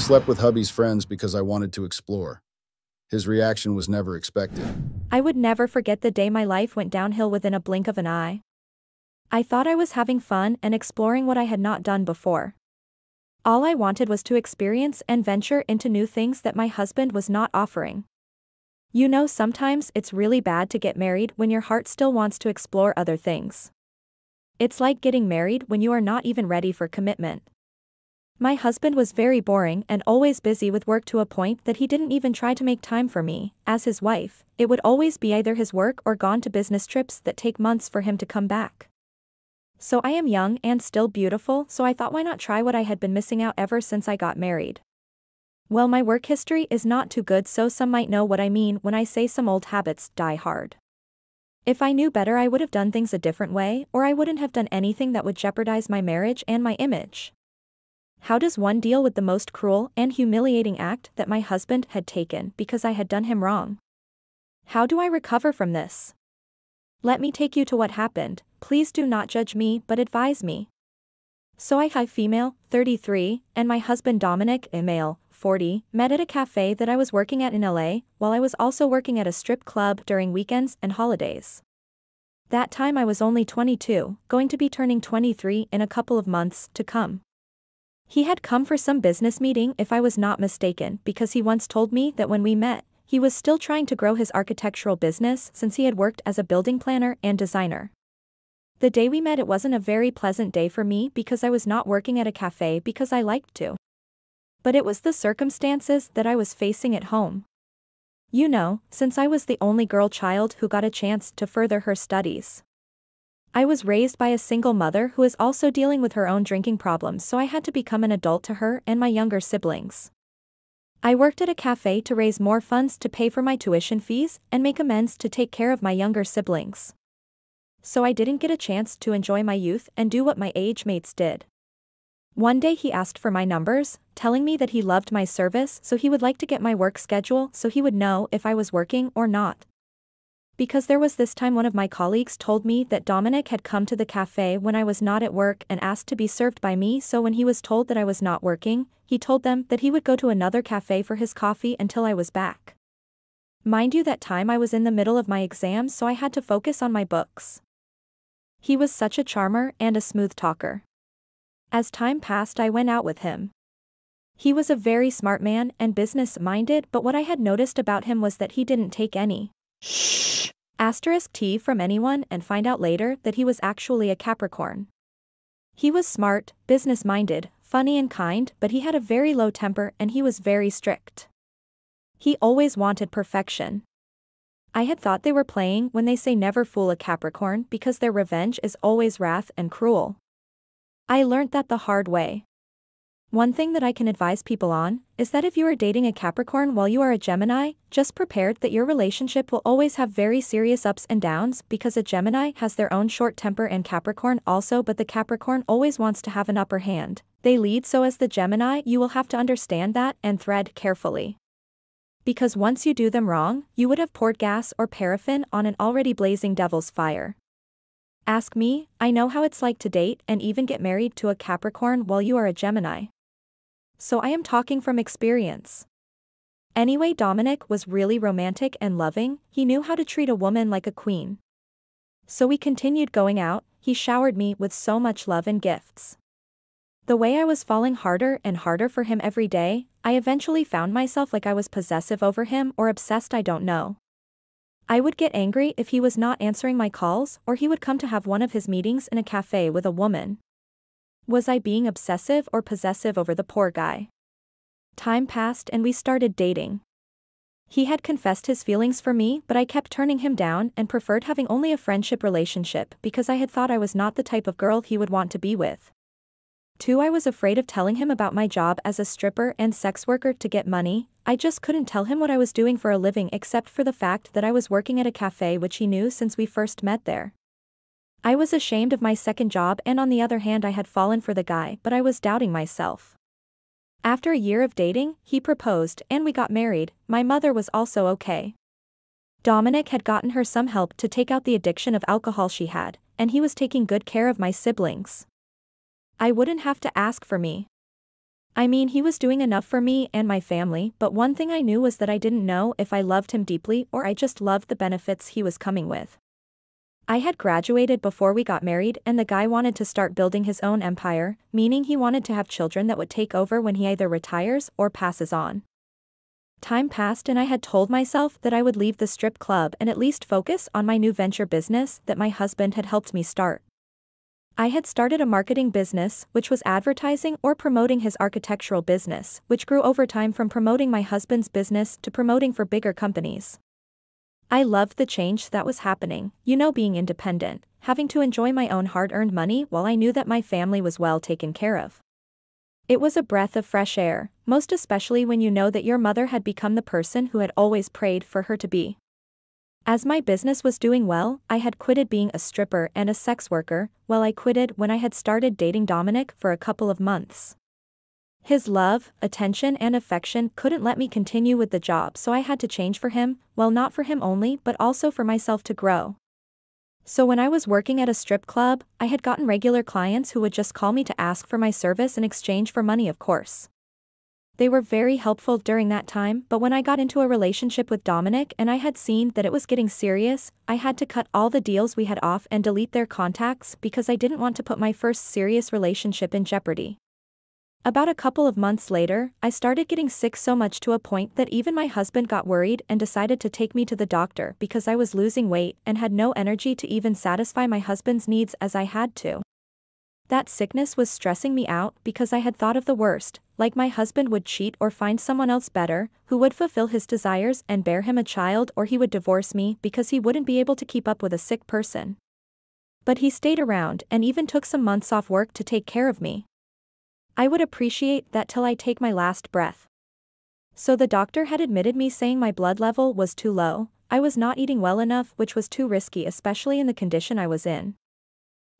slept with hubby's friends because I wanted to explore. His reaction was never expected. I would never forget the day my life went downhill within a blink of an eye. I thought I was having fun and exploring what I had not done before. All I wanted was to experience and venture into new things that my husband was not offering. You know, sometimes it's really bad to get married when your heart still wants to explore other things. It's like getting married when you are not even ready for commitment. My husband was very boring and always busy with work to a point that he didn't even try to make time for me. As his wife, it would always be either his work or gone to business trips that take months for him to come back. So I am young and still beautiful, so I thought, why not try what I had been missing out ever since I got married? Well, my work history is not too good, so some might know what I mean when I say some old habits die hard. If I knew better, I would have done things a different way, or I wouldn't have done anything that would jeopardize my marriage and my image. How does one deal with the most cruel and humiliating act that my husband had taken because I had done him wrong? How do I recover from this? Let me take you to what happened. Please do not judge me but advise me. So I, female, 33, and my husband Dominic, a male, 40, met at a cafe that I was working at in LA, while I was also working at a strip club during weekends and holidays. That time I was only 22, going to be turning 23 in a couple of months to come. He had come for some business meeting, if I was not mistaken, because he once told me that when we met, he was still trying to grow his architectural business since he had worked as a building planner and designer. The day we met, it wasn't a very pleasant day for me because I was not working at a cafe because I liked to. But it was the circumstances that I was facing at home. You know, since I was the only girl child who got a chance to further her studies. I was raised by a single mother who is also dealing with her own drinking problems, so I had to become an adult to her and my younger siblings. I worked at a cafe to raise more funds to pay for my tuition fees and make amends to take care of my younger siblings. So I didn't get a chance to enjoy my youth and do what my age mates did. One day he asked for my numbers, telling me that he loved my service, so he would like to get my work schedule so he would know if I was working or not. Because there was this time one of my colleagues told me that Dominic had come to the cafe when I was not at work and asked to be served by me, so when he was told that I was not working, he told them that he would go to another cafe for his coffee until I was back. Mind you, that time I was in the middle of my exams, so I had to focus on my books. He was such a charmer and a smooth talker. As time passed, I went out with him. He was a very smart man and business-minded, but what I had noticed about him was that he didn't take any *T from anyone and find out later that he was actually a Capricorn. He was smart, business-minded, funny and kind, but he had a very low temper and he was very strict. He always wanted perfection. I had thought they were playing when they say never fool a Capricorn because their revenge is always wrath and cruel. I learned that the hard way. One thing that I can advise people on is that if you are dating a Capricorn while you are a Gemini, just prepared that your relationship will always have very serious ups and downs because a Gemini has their own short temper and Capricorn also, but the Capricorn always wants to have an upper hand. They lead, so as the Gemini you will have to understand that and thread carefully. Because once you do them wrong, you would have poured gas or paraffin on an already blazing devil's fire. Ask me, I know how it's like to date and even get married to a Capricorn while you are a Gemini. So I am talking from experience. Anyway, Dominic was really romantic and loving. He knew how to treat a woman like a queen. So we continued going out. He showered me with so much love and gifts. The way I was falling harder and harder for him every day, I eventually found myself like I was possessive over him or obsessed, I don't know. I would get angry if he was not answering my calls, or he would come to have one of his meetings in a cafe with a woman. Was I being obsessive or possessive over the poor guy? Time passed and we started dating. He had confessed his feelings for me, but I kept turning him down and preferred having only a friendship relationship because I had thought I was not the type of girl he would want to be with. 2. I was afraid of telling him about my job as a stripper and sex worker to get money. I just couldn't tell him what I was doing for a living except for the fact that I was working at a cafe, which he knew since we first met there. I was ashamed of my second job, and on the other hand I had fallen for the guy, but I was doubting myself. After a year of dating, he proposed and we got married. My mother was also okay. Dominic had gotten her some help to take out the addiction of alcohol she had, and he was taking good care of my siblings. I wouldn't have to ask for me. I mean, he was doing enough for me and my family, but one thing I knew was that I didn't know if I loved him deeply or I just loved the benefits he was coming with. I had graduated before we got married and the guy wanted to start building his own empire, meaning he wanted to have children that would take over when he either retires or passes on. Time passed and I had told myself that I would leave the strip club and at least focus on my new venture business that my husband had helped me start. I had started a marketing business, which was advertising or promoting his architectural business, which grew over time from promoting my husband's business to promoting for bigger companies. I loved the change that was happening, being independent, having to enjoy my own hard-earned money while I knew that my family was well taken care of. It was a breath of fresh air, most especially when you know that your mother had become the person who had always prayed for her to be. As my business was doing well, I had quitted being a stripper and a sex worker, I quitted when I had started dating Dominic for a couple of months. His love, attention and affection couldn't let me continue with the job, so I had to change for him, not for him only but also for myself to grow. So when I was working at a strip club, I had gotten regular clients who would just call me to ask for my service in exchange for money, of course. They were very helpful during that time, but when I got into a relationship with Dominic and I had seen that it was getting serious, I had to cut all the deals we had off and delete their contacts because I didn't want to put my first serious relationship in jeopardy. About a couple of months later, I started getting sick so much to a point that even my husband got worried and decided to take me to the doctor because I was losing weight and had no energy to even satisfy my husband's needs as I had to. That sickness was stressing me out because I had thought of the worst, like my husband would cheat or find someone else better, who would fulfill his desires and bear him a child, or he would divorce me because he wouldn't be able to keep up with a sick person. But he stayed around and even took some months off work to take care of me. I would appreciate that till I take my last breath. So the doctor had admitted me, saying my blood level was too low, I was not eating well enough, which was too risky especially in the condition I was in.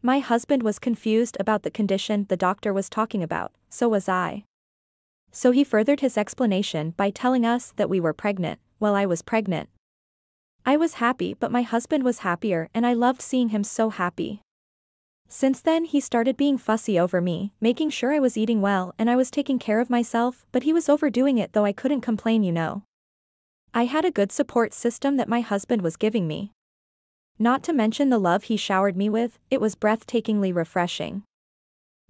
My husband was confused about the condition the doctor was talking about, so was I. So he furthered his explanation by telling us that we were pregnant. Well, I was pregnant. I was happy, but my husband was happier and I loved seeing him so happy. Since then he started being fussy over me, making sure I was eating well and I was taking care of myself, but he was overdoing it, though I couldn't complain. I had a good support system that my husband was giving me. Not to mention the love he showered me with, it was breathtakingly refreshing.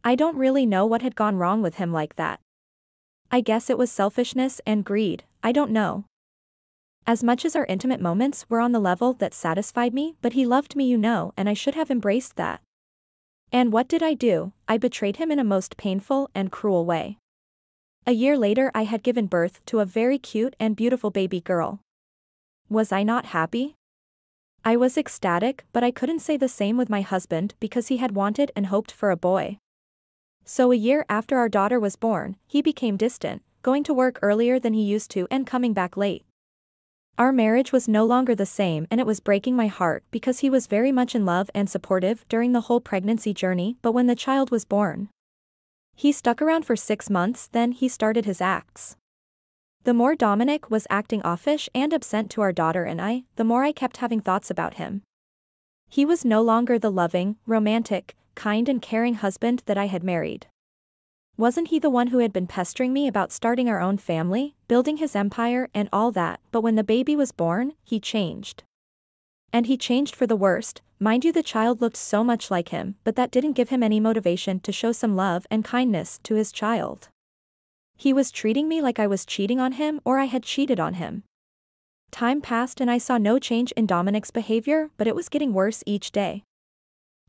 I don't really know what had gone wrong with him like that. I guess it was selfishness and greed, I don't know. As much as our intimate moments were on the level that satisfied me, but he loved me, and I should have embraced that. And what did I do? I betrayed him in a most painful and cruel way. A year later I had given birth to a very cute and beautiful baby girl. Was I not happy? I was ecstatic, but I couldn't say the same with my husband because he had wanted and hoped for a boy. So a year after our daughter was born, he became distant, going to work earlier than he used to and coming back late. Our marriage was no longer the same and it was breaking my heart because he was very much in love and supportive during the whole pregnancy journey, but when the child was born, he stuck around for 6 months, then he started his acts. The more Dominic was acting offish and absent to our daughter and I, the more I kept having thoughts about him. He was no longer the loving, romantic, kind and caring husband that I had married. Wasn't he the one who had been pestering me about starting our own family, building his empire and all that? But when the baby was born, he changed. And he changed for the worst. Mind you, the child looked so much like him, but that didn't give him any motivation to show some love and kindness to his child. He was treating me like I was cheating on him or I had cheated on him. Time passed and I saw no change in Dominic's behavior, but it was getting worse each day.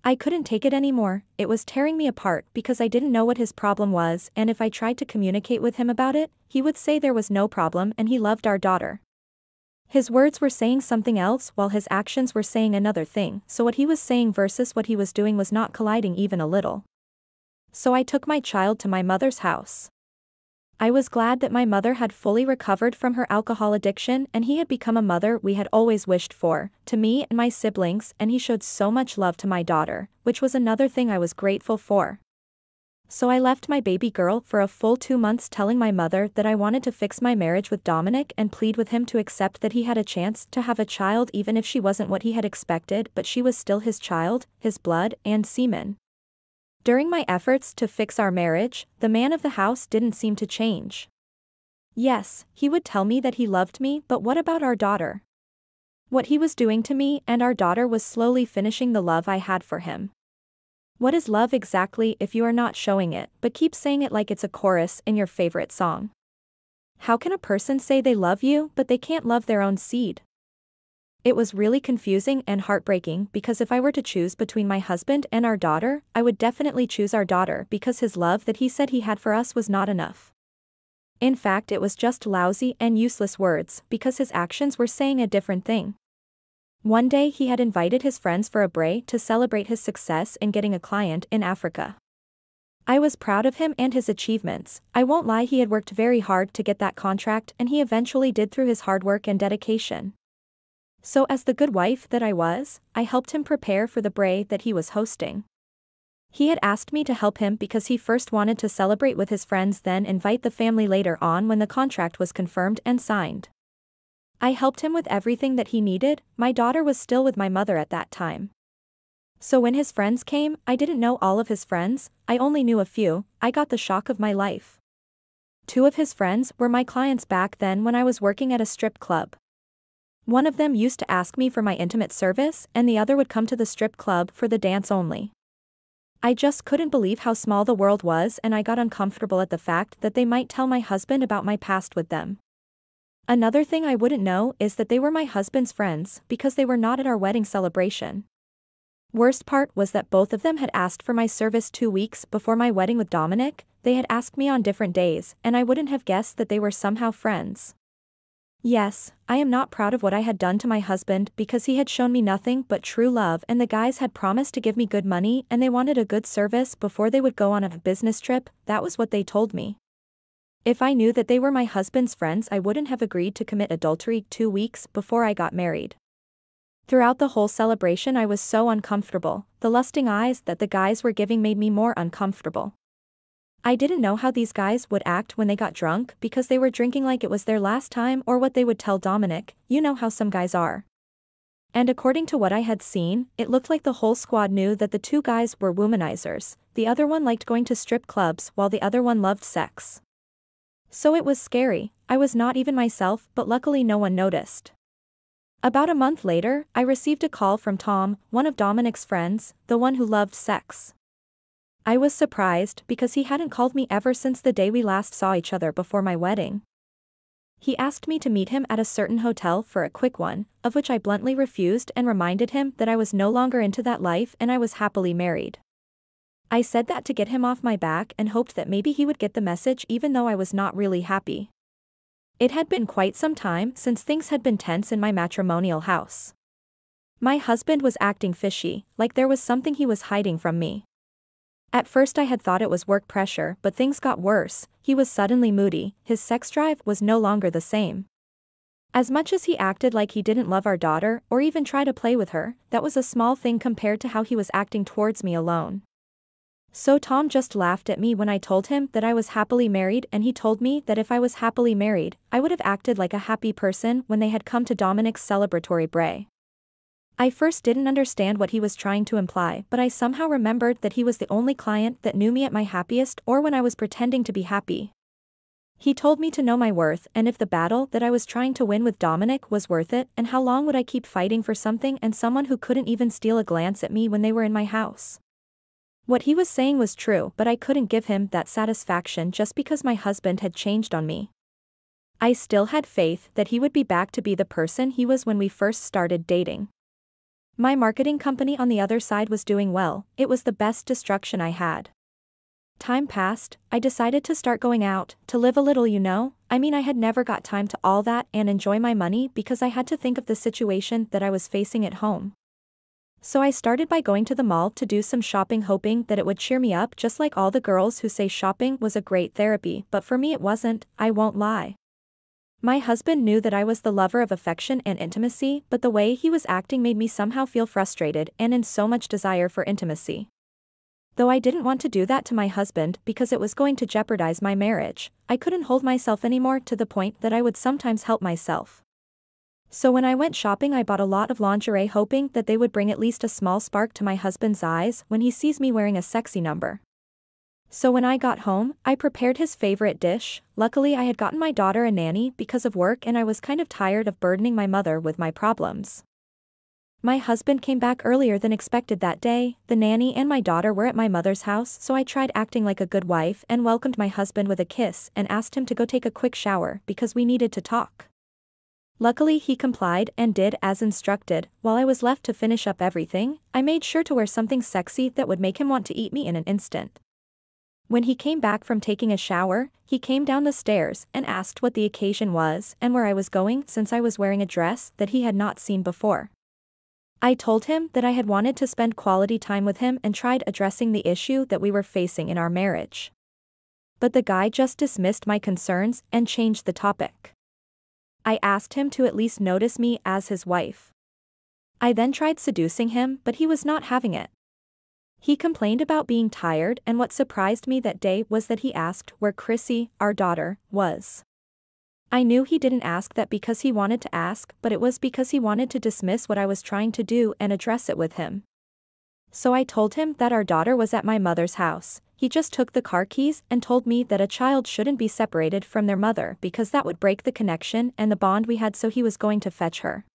I couldn't take it anymore, it was tearing me apart because I didn't know what his problem was, and if I tried to communicate with him about it, he would say there was no problem and he loved our daughter. His words were saying something else while his actions were saying another thing, so what he was saying versus what he was doing was not colliding even a little. So I took my child to my mother's house. I was glad that my mother had fully recovered from her alcohol addiction and he had become a mother we had always wished for, to me and my siblings, and he showed so much love to my daughter, which was another thing I was grateful for. So I left my baby girl for a full 2 months, telling my mother that I wanted to fix my marriage with Dominic and plead with him to accept that he had a chance to have a child even if she wasn't what he had expected, but she was still his child, his blood and semen. During my efforts to fix our marriage, the man of the house didn't seem to change. Yes, he would tell me that he loved me, but what about our daughter? What he was doing to me and our daughter was slowly finishing the love I had for him. What is love exactly if you are not showing it, but keep saying it like it's a chorus in your favorite song? How can a person say they love you, but they can't love their own seed? It was really confusing and heartbreaking because if I were to choose between my husband and our daughter, I would definitely choose our daughter because his love that he said he had for us was not enough. In fact, it was just lousy and useless words because his actions were saying a different thing. One day he had invited his friends for a break to celebrate his success in getting a client in Africa. I was proud of him and his achievements. I won't lie, he had worked very hard to get that contract and he eventually did through his hard work and dedication. So as the good wife that I was, I helped him prepare for the break that he was hosting. He had asked me to help him because he first wanted to celebrate with his friends, then invite the family later on when the contract was confirmed and signed. I helped him with everything that he needed. My daughter was still with my mother at that time. So when his friends came, I didn't know all of his friends, I only knew a few. I got the shock of my life. 2 of his friends were my clients back then when I was working at a strip club. One of them used to ask me for my intimate service and the other would come to the strip club for the dance only. I just couldn't believe how small the world was and I got uncomfortable at the fact that they might tell my husband about my past with them. Another thing I wouldn't know is that they were my husband's friends because they were not at our wedding celebration. Worst part was that both of them had asked for my service 2 weeks before my wedding with Dominic. They had asked me on different days and I wouldn't have guessed that they were somehow friends. Yes, I am not proud of what I had done to my husband because he had shown me nothing but true love and the guys had promised to give me good money and they wanted a good service before they would go on a business trip. That was what they told me. If I knew that they were my husband's friends, I wouldn't have agreed to commit adultery 2 weeks before I got married. Throughout the whole celebration I was so uncomfortable. The lusting eyes that the guys were giving made me more uncomfortable. I didn't know how these guys would act when they got drunk because they were drinking like it was their last time or what they would tell Dominic. You know how some guys are. And according to what I had seen, it looked like the whole squad knew that the 2 guys were womanizers. The other one liked going to strip clubs while the other one loved sex. So it was scary. I was not even myself, but luckily no one noticed. About a month later, I received a call from Tom, one of Dominic's friends, the one who loved sex. I was surprised because he hadn't called me ever since the day we last saw each other before my wedding. He asked me to meet him at a certain hotel for a quick one, of which I bluntly refused and reminded him that I was no longer into that life and I was happily married. I said that to get him off my back and hoped that maybe he would get the message even though I was not really happy. It had been quite some time since things had been tense in my matrimonial house. My husband was acting fishy, like there was something he was hiding from me. At first I had thought it was work pressure, but things got worse. He was suddenly moody, his sex drive was no longer the same. As much as he acted like he didn't love our daughter or even try to play with her, that was a small thing compared to how he was acting towards me alone. So Tom just laughed at me when I told him that I was happily married and he told me that if I was happily married, I would have acted like a happy person when they had come to Dominic's celebratory break. I first didn't understand what he was trying to imply, but I somehow remembered that he was the only client that knew me at my happiest or when I was pretending to be happy. He told me to know my worth and if the battle that I was trying to win with Dominic was worth it and how long would I keep fighting for something and someone who couldn't even steal a glance at me when they were in my house. What he was saying was true, but I couldn't give him that satisfaction just because my husband had changed on me. I still had faith that he would be back to be the person he was when we first started dating. My marketing company on the other side was doing well. It was the best distraction I had. Time passed, I decided to start going out, to live a little, I had never got time to all that and enjoy my money because I had to think of the situation that I was facing at home. So I started by going to the mall to do some shopping hoping that it would cheer me up just like all the girls who say shopping was a great therapy, but for me it wasn't, I won't lie. My husband knew that I was the lover of affection and intimacy, but the way he was acting made me somehow feel frustrated and in so much desire for intimacy. Though I didn't want to do that to my husband because it was going to jeopardize my marriage, I couldn't hold myself anymore to the point that I would sometimes help myself. So when I went shopping, I bought a lot of lingerie hoping that they would bring at least a small spark to my husband's eyes when he sees me wearing a sexy number. So when I got home, I prepared his favorite dish. Luckily, I had gotten my daughter a nanny because of work and I was kind of tired of burdening my mother with my problems. My husband came back earlier than expected that day. The nanny and my daughter were at my mother's house, so I tried acting like a good wife and welcomed my husband with a kiss and asked him to go take a quick shower because we needed to talk. Luckily, he complied and did as instructed. While I was left to finish up everything, I made sure to wear something sexy that would make him want to eat me in an instant. When he came back from taking a shower, he came down the stairs and asked what the occasion was and where I was going since I was wearing a dress that he had not seen before. I told him that I had wanted to spend quality time with him and tried addressing the issue that we were facing in our marriage. But the guy just dismissed my concerns and changed the topic. I asked him to at least notice me as his wife. I then tried seducing him, but he was not having it. He complained about being tired, and what surprised me that day was that he asked where Chrissy, our daughter, was. I knew he didn't ask that because he wanted to ask, but it was because he wanted to dismiss what I was trying to do and address it with him. So I told him that our daughter was at my mother's house. He just took the car keys and told me that a child shouldn't be separated from their mother because that would break the connection and the bond we had, so he was going to fetch her.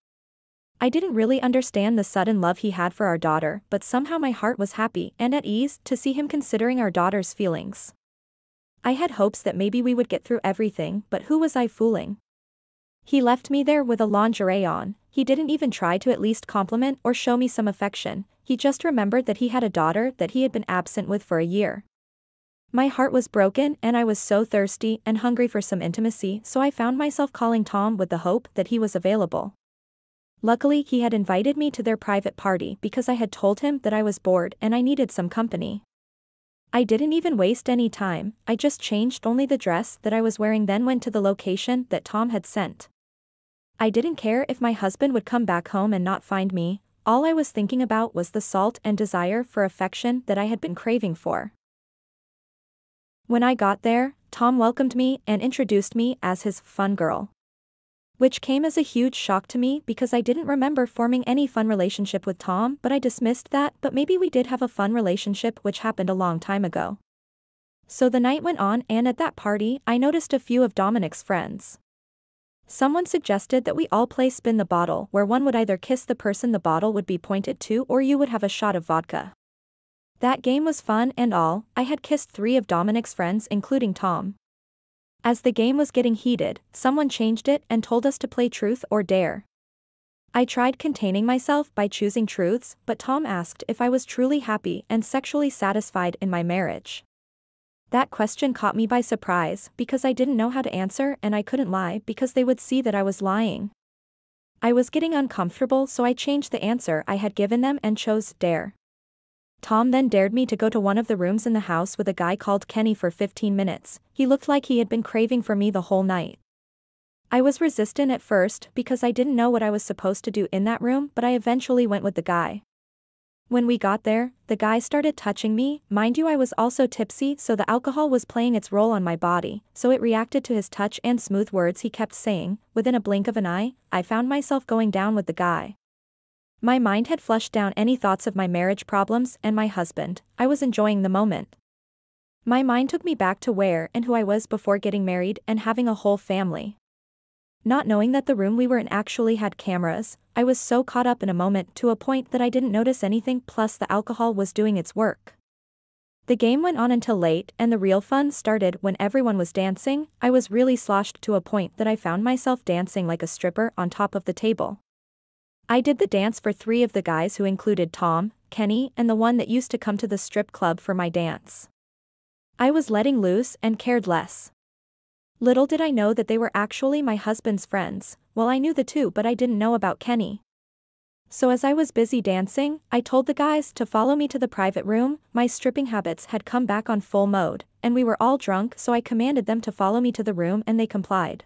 I didn't really understand the sudden love he had for our daughter, but somehow my heart was happy and at ease to see him considering our daughter's feelings. I had hopes that maybe we would get through everything, but who was I fooling? He left me there with a lingerie on. He didn't even try to at least compliment or show me some affection. He just remembered that he had a daughter that he had been absent with for a year. My heart was broken and I was so thirsty and hungry for some intimacy, so I found myself calling Tom with the hope that he was available. Luckily, he had invited me to their private party because I had told him that I was bored and I needed some company. I didn't even waste any time. I just changed only the dress that I was wearing, then went to the location that Tom had sent. I didn't care if my husband would come back home and not find me. All I was thinking about was the salt and desire for affection that I had been craving for. When I got there, Tom welcomed me and introduced me as his fun girl. Which came as a huge shock to me because I didn't remember forming any fun relationship with Tom, but I dismissed that, but maybe we did have a fun relationship which happened a long time ago. So the night went on, and at that party, I noticed a few of Dominic's friends. Someone suggested that we all play spin the bottle, where one would either kiss the person the bottle would be pointed to or you would have a shot of vodka. That game was fun and all. I had kissed 3 of Dominic's friends including Tom. As the game was getting heated, someone changed it and told us to play truth or dare. I tried containing myself by choosing truths, but Tom asked if I was truly happy and sexually satisfied in my marriage. That question caught me by surprise because I didn't know how to answer and I couldn't lie because they would see that I was lying. I was getting uncomfortable, so I changed the answer I had given them and chose dare. Tom then dared me to go to one of the rooms in the house with a guy called Kenny for 15 minutes. He looked like he had been craving for me the whole night. I was resistant at first because I didn't know what I was supposed to do in that room, but I eventually went with the guy. When we got there, the guy started touching me. Mind you, I was also tipsy, so the alcohol was playing its role on my body, so it reacted to his touch and smooth words he kept saying. Within a blink of an eye, I found myself going down with the guy. My mind had flushed down any thoughts of my marriage problems and my husband. I was enjoying the moment. My mind took me back to where and who I was before getting married and having a whole family. Not knowing that the room we were in actually had cameras, I was so caught up in a moment to a point that I didn't notice anything, plus the alcohol was doing its work. The game went on until late and the real fun started when everyone was dancing. I was really sloshed to a point that I found myself dancing like a stripper on top of the table. I did the dance for 3 of the guys, who included Tom, Kenny, and the one that used to come to the strip club for my dance. I was letting loose and cared less. Little did I know that they were actually my husband's friends. Well, I knew the 2, but I didn't know about Kenny. So as I was busy dancing, I told the guys to follow me to the private room. My stripping habits had come back on full mode, and we were all drunk, so I commanded them to follow me to the room and they complied.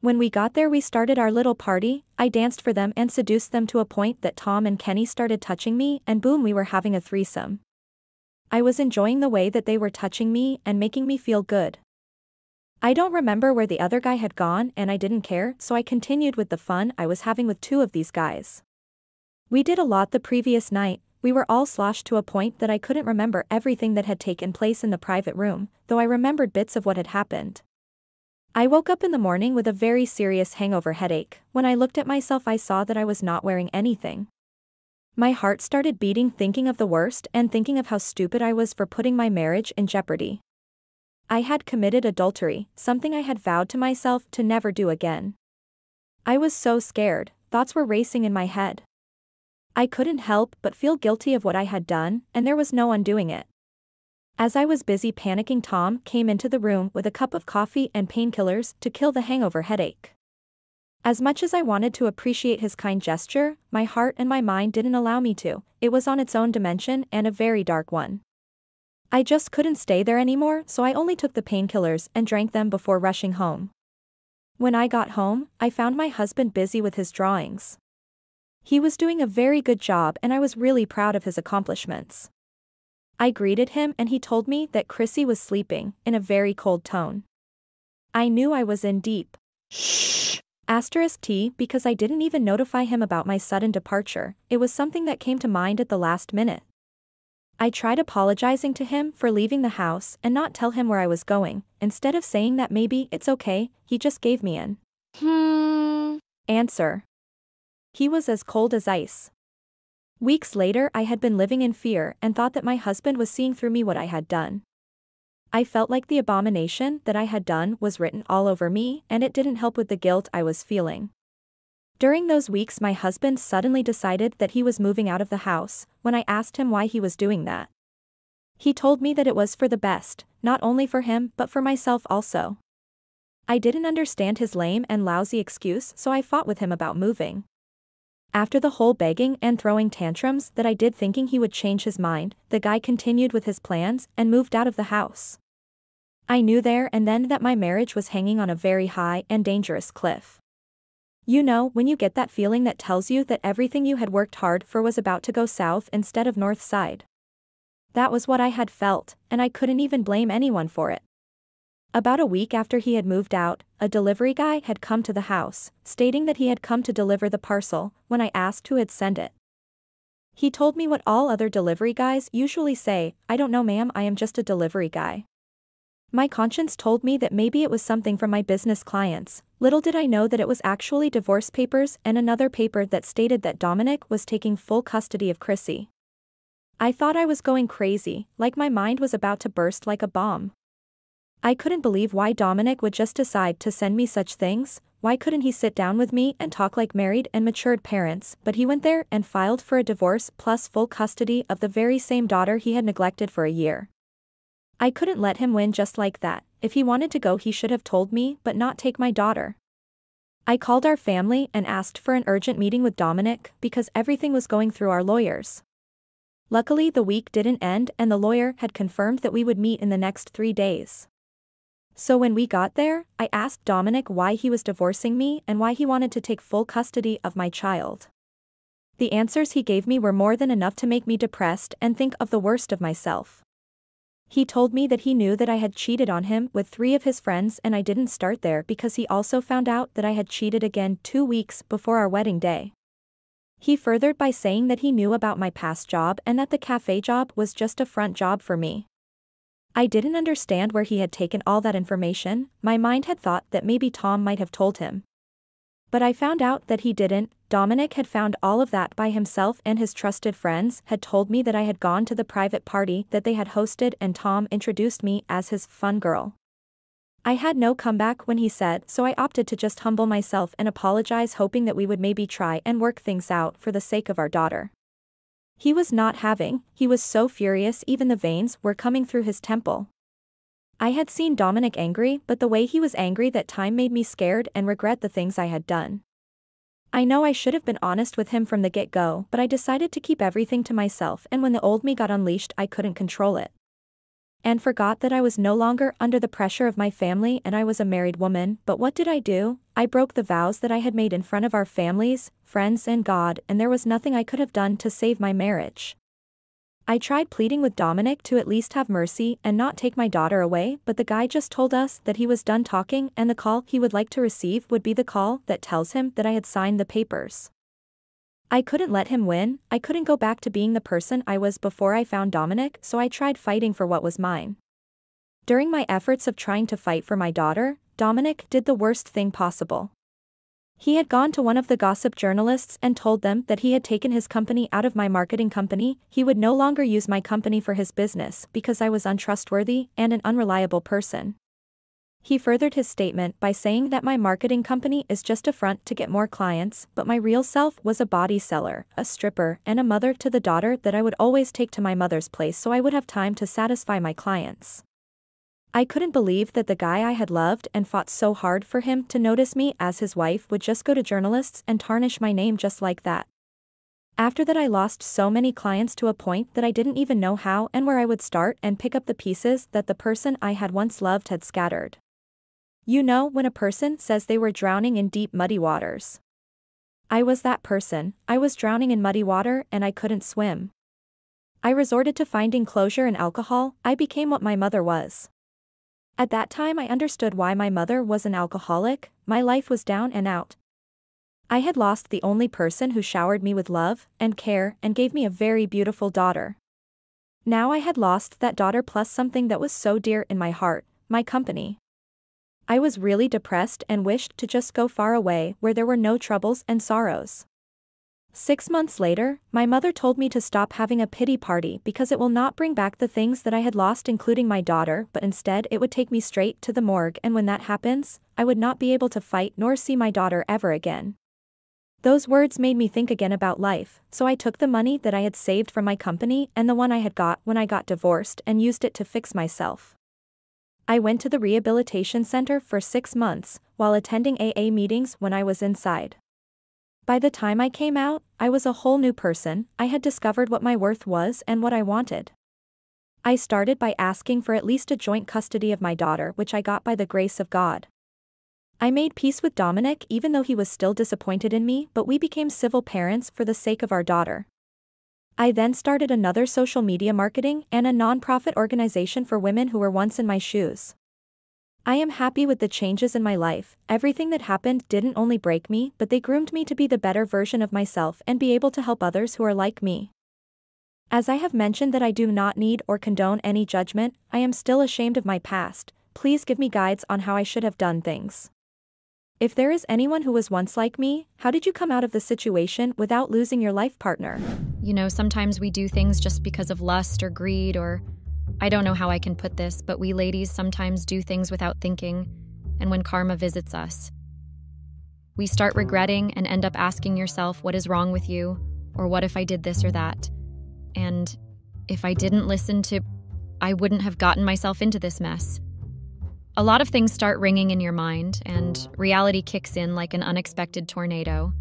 When we got there, we started our little party. I danced for them and seduced them to a point that Tom and Kenny started touching me, and boom, we were having a threesome. I was enjoying the way that they were touching me and making me feel good. I don't remember where the other guy had gone and I didn't care, so I continued with the fun I was having with two of these guys. We did a lot the previous night. We were all sloshed to a point that I couldn't remember everything that had taken place in the private room, though I remembered bits of what had happened. I woke up in the morning with a very serious hangover headache. When I looked at myself, I saw that I was not wearing anything. My heart started beating, thinking of the worst and thinking of how stupid I was for putting my marriage in jeopardy. I had committed adultery, something I had vowed to myself to never do again. I was so scared, thoughts were racing in my head. I couldn't help but feel guilty of what I had done, and there was no undoing it. As I was busy panicking, Tom came into the room with a cup of coffee and painkillers to kill the hangover headache. As much as I wanted to appreciate his kind gesture, my heart and my mind didn't allow me to. It was on its own dimension and a very dark one. I just couldn't stay there anymore, so I only took the painkillers and drank them before rushing home. When I got home, I found my husband busy with his drawings. He was doing a very good job and I was really proud of his accomplishments. I greeted him and he told me that Chrissy was sleeping, in a very cold tone. I knew I was in deep *T because I didn't even notify him about my sudden departure. It was something that came to mind at the last minute. I tried apologizing to him for leaving the house and not tell him where I was going. Instead of saying that maybe it's okay, he just gave me an answer. He was as cold as ice. Weeks later, I had been living in fear and thought that my husband was seeing through me what I had done. I felt like the abomination that I had done was written all over me, and it didn't help with the guilt I was feeling. During those weeks, my husband suddenly decided that he was moving out of the house. When I asked him why he was doing that, he told me that it was for the best, not only for him but for myself also. I didn't understand his lame and lousy excuse, so I fought with him about moving. After the whole begging and throwing tantrums that I did, thinking he would change his mind, the guy continued with his plans and moved out of the house. I knew there and then that my marriage was hanging on a very high and dangerous cliff. You know, when you get that feeling that tells you that everything you had worked hard for was about to go south instead of north side. That was what I had felt, and I couldn't even blame anyone for it. About a week after he had moved out, a delivery guy had come to the house, stating that he had come to deliver the parcel. When I asked who had sent it, he told me what all other delivery guys usually say, "I don't know, ma'am, I am just a delivery guy." My conscience told me that maybe it was something from my business clients. Little did I know that it was actually divorce papers and another paper that stated that Dominic was taking full custody of Chrissy. I thought I was going crazy, like my mind was about to burst like a bomb. I couldn't believe why Dominic would just decide to send me such things. Why couldn't he sit down with me and talk like married and matured parents? But he went there and filed for a divorce plus full custody of the very same daughter he had neglected for a year. I couldn't let him win just like that. If he wanted to go, he should have told me, but not take my daughter. I called our family and asked for an urgent meeting with Dominic because everything was going through our lawyers. Luckily, the week didn't end and the lawyer had confirmed that we would meet in the next 3 days. So when we got there, I asked Dominic why he was divorcing me and why he wanted to take full custody of my child. The answers he gave me were more than enough to make me depressed and think of the worst of myself. He told me that he knew that I had cheated on him with 3 of his friends, and I didn't start there because he also found out that I had cheated again 2 weeks before our wedding day. He furthered by saying that he knew about my past job and that the cafe job was just a front job for me. I didn't understand where he had taken all that information. My mind had thought that maybe Tom might have told him. But I found out that he didn't. Dominic had found all of that by himself, and his trusted friends had told me that I had gone to the private party that they had hosted and Tom introduced me as his fun girl. I had no comeback when he said, so I opted to just humble myself and apologize, hoping that we would maybe try and work things out for the sake of our daughter. He was not having. He was so furious even the veins were coming through his temple. I had seen Dominic angry, but the way he was angry that time made me scared and regret the things I had done. I know I should have been honest with him from the get-go, but I decided to keep everything to myself, and when the old me got unleashed I couldn't control it. And forgot that I was no longer under the pressure of my family and I was a married woman. But what did I do? I broke the vows that I had made in front of our families, friends and God, and there was nothing I could have done to save my marriage. I tried pleading with Dominic to at least have mercy and not take my daughter away, but the guy just told us that he was done talking and the call he would like to receive would be the call that tells him that I had signed the papers. I couldn't let him win, I couldn't go back to being the person I was before I found Dominic, so I tried fighting for what was mine. During my efforts of trying to fight for my daughter, Dominic did the worst thing possible. He had gone to one of the gossip journalists and told them that he had taken his company out of my marketing company, he would no longer use my company for his business because I was untrustworthy and an unreliable person. He furthered his statement by saying that my marketing company is just a front to get more clients, but my real self was a body seller, a stripper, and a mother to the daughter that I would always take to my mother's place so I would have time to satisfy my clients. I couldn't believe that the guy I had loved and fought so hard for him to notice me as his wife would just go to journalists and tarnish my name just like that. After that, I lost so many clients to a point that I didn't even know how and where I would start and pick up the pieces that the person I had once loved had scattered. You know, when a person says they were drowning in deep muddy waters. I was that person. I was drowning in muddy water and I couldn't swim. I resorted to finding closure in alcohol. I became what my mother was. At that time I understood why my mother was an alcoholic. My life was down and out. I had lost the only person who showered me with love and care and gave me a very beautiful daughter. Now I had lost that daughter plus something that was so dear in my heart, my company. I was really depressed and wished to just go far away where there were no troubles and sorrows. 6 months later, my mother told me to stop having a pity party because it will not bring back the things that I had lost, including my daughter, but instead it would take me straight to the morgue, and when that happens, I would not be able to fight nor see my daughter ever again. Those words made me think again about life, so I took the money that I had saved from my company and the one I had got when I got divorced and used it to fix myself. I went to the rehabilitation center for 6 months, while attending AA meetings when I was inside. By the time I came out, I was a whole new person. I had discovered what my worth was and what I wanted. I started by asking for at least a joint custody of my daughter, which I got by the grace of God. I made peace with Dominic even though he was still disappointed in me, but we became civil parents for the sake of our daughter. I then started another social media marketing and a non-profit organization for women who were once in my shoes. I am happy with the changes in my life. Everything that happened didn't only break me, but they groomed me to be the better version of myself and be able to help others who are like me. As I have mentioned that I do not need or condone any judgment, I am still ashamed of my past. Please give me guides on how I should have done things. If there is anyone who was once like me, how did you come out of the situation without losing your life partner? You know, sometimes we do things just because of lust or greed or I don't know how I can put this, but we ladies sometimes do things without thinking, and when karma visits us, we start regretting and end up asking yourself what is wrong with you, or what if I did this or that? And if I didn't listen to, I wouldn't have gotten myself into this mess. A lot of things start ringing in your mind, and reality kicks in like an unexpected tornado.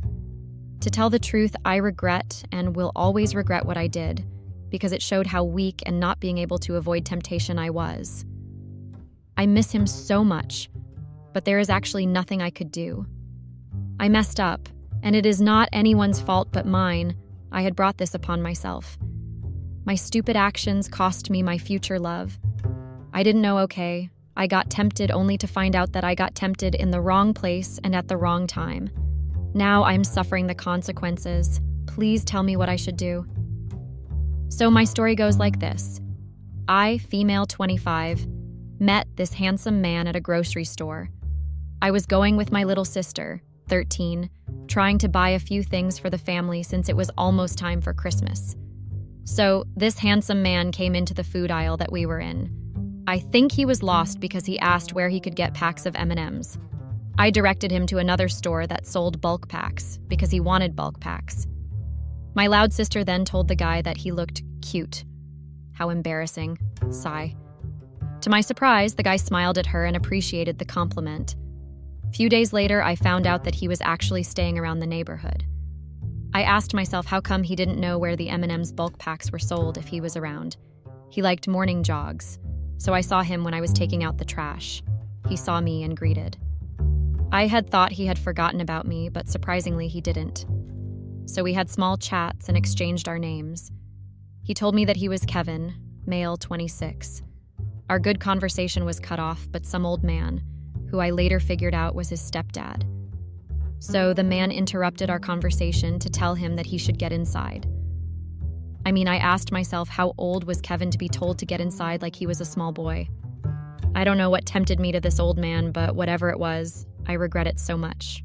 To tell the truth, I regret and will always regret what I did, because it showed how weak and not being able to avoid temptation I was. I miss him so much, but there is actually nothing I could do. I messed up, and it is not anyone's fault but mine. I had brought this upon myself. My stupid actions cost me my future love. I didn't know, okay. I got tempted only to find out that I got tempted in the wrong place and at the wrong time. Now I'm suffering the consequences. Please tell me what I should do. So my story goes like this. I, female 25, met this handsome man at a grocery store. I was going with my little sister, 13, trying to buy a few things for the family since it was almost time for Christmas. So this handsome man came into the food aisle that we were in. I think he was lost because he asked where he could get packs of M&Ms. I directed him to another store that sold bulk packs because he wanted bulk packs. My loud sister then told the guy that he looked cute. How embarrassing. Sigh. To my surprise, the guy smiled at her and appreciated the compliment. Few days later, I found out that he was actually staying around the neighborhood. I asked myself how come he didn't know where the M&M's bulk packs were sold if he was around. He liked morning jogs, so I saw him when I was taking out the trash. He saw me and greeted. I had thought he had forgotten about me, but surprisingly he didn't. So we had small chats and exchanged our names. He told me that he was Kevin, male 26. Our good conversation was cut off, but some old man, who I later figured out was his stepdad. So the man interrupted our conversation to tell him that he should get inside. I mean, I asked myself, how old was Kevin to be told to get inside like he was a small boy? I don't know what tempted me to this old man, but whatever it was, I regret it so much.